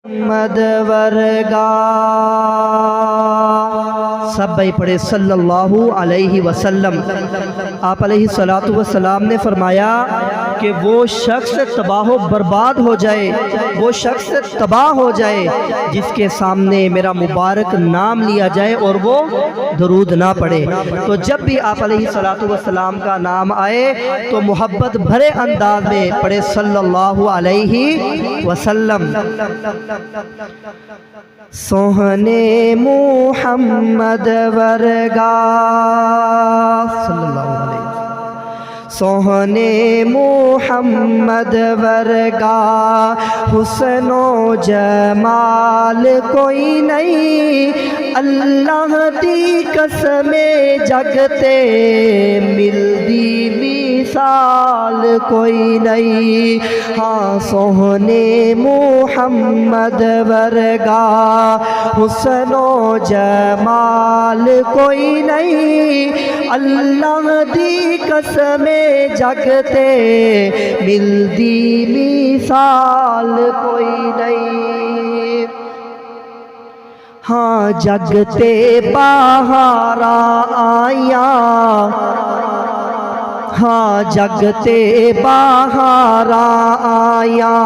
मुहम्मद वर्गा। सब भाई पढ़े सल्लल्लाहु अलैहि वसल्लम। आप अलैहिस्सलातु वस्सलाम ने फरमाया कि वो शख्स तबाह बर्बाद हो जाए, वो शख्स तबाह हो जाए जिसके सामने मेरा मुबारक नाम लिया जाए और वो दरूद ना पढ़े। तो जब भी आप अलैहिस्सलातु वस्सलाम का नाम आए तो मोहब्बत भरे अंदाज में पढ़े सल्लल्लाहु अलैहि वसल्लम। सोहने मुहम्मद वर्गा सल्लल्लाहु अलैहि वसल्लम। सोहने मुहम्मद वर्गा हुस्नो जमाल कोई नहीं, अल्लाह दी कसमे जगते मिलदी मिसाल कोई नहीं। हाँ सोहने मुहम्मद वर्गा हुस्नो जमाल कोई नहीं, अल्लाह दी कसमे जगते मिलदी मिसाल कोई नहीं। हाँ जगते बहारा आया, हाँ जगते बहारा आया,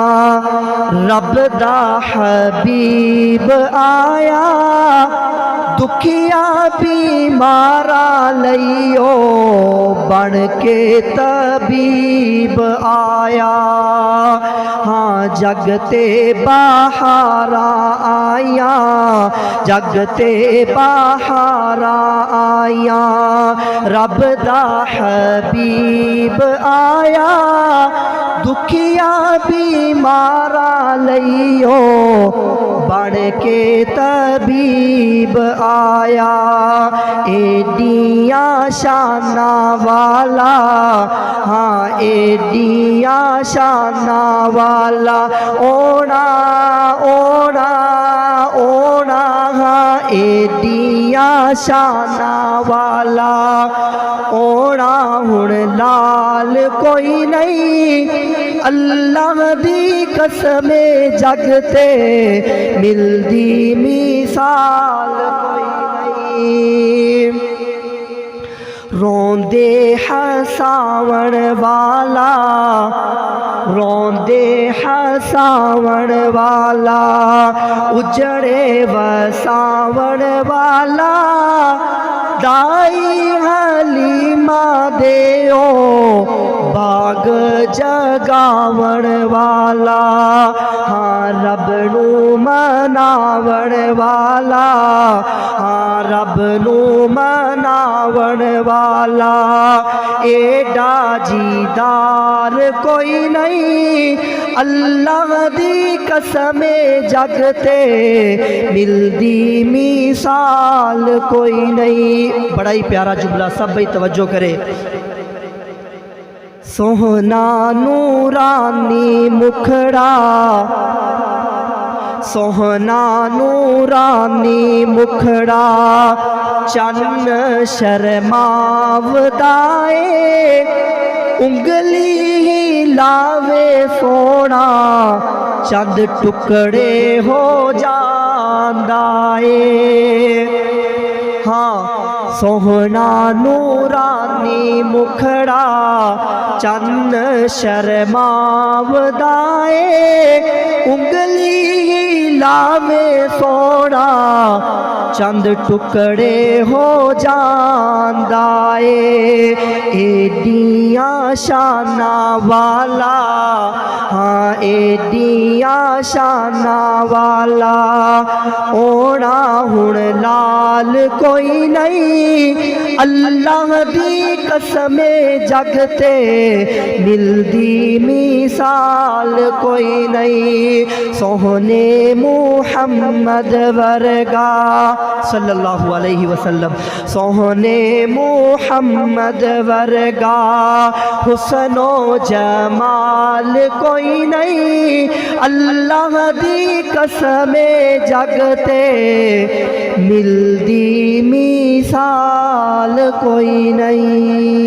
रब दा हबीब आया, दुखिया बीमारा लइयो बन के तबीब आया। हाँ जगते बहारा आया, जगते बहारा आया, रब दा हबीब आया, दुखिया बीमारा लइयो बन के तबीब आया। एडिया शाना वाला, हाँ एडिया शाना वाला, ओना ओना ओना, हाँ एडिया शाना वाला ओना हुण लाल कोई नहीं, अल्लाह दी कसमे जगते मिलदी मिसाल कोई नहीं। रोंदे हसावण वाला, रोंदे हसावण वाला, उजड़े वसावण वाला, दाई हलीमा देओ बाग जगावण वाला। हाँ रब नू मनावण वाला, हाँ रब नू मनावण वाला, एडा जीदार कोई नहीं, अल्लाह दी कसमे जगते मिलदी मिसाल कोई नहीं। बड़ा ही प्यारा जुमला, सब भाई तवज्जो करे। सोहना नूरानी मुखड़ा, सोहना नूरानी मुखड़ा, चन्न शर्मावदाए, उंगली ही लावे सोना, चंद टुकड़े हो जांदाए। हाँ सोहना नूरानी मुखड़ा, चन्न शर्मावदाए, उंगली ही लावे सोना, चंद टुकड़े हो जांदाए। एडिया शाना वाला, हाँ एडिया शाना वाला, ओना हुण लाल कोई नहीं, अल्लाह दी कसमे जगते मिलदी मिसाल कोई नहीं। सोहने मुहम्मद वर्गा सल्लल्लाहु अलैहि वसल्लम। सोहने मुहम्मद वर्गा हुस्नो जमाल कोई नहीं, अल्लाह दी कसमे जगते मिलदी मिसाल कोई नहीं।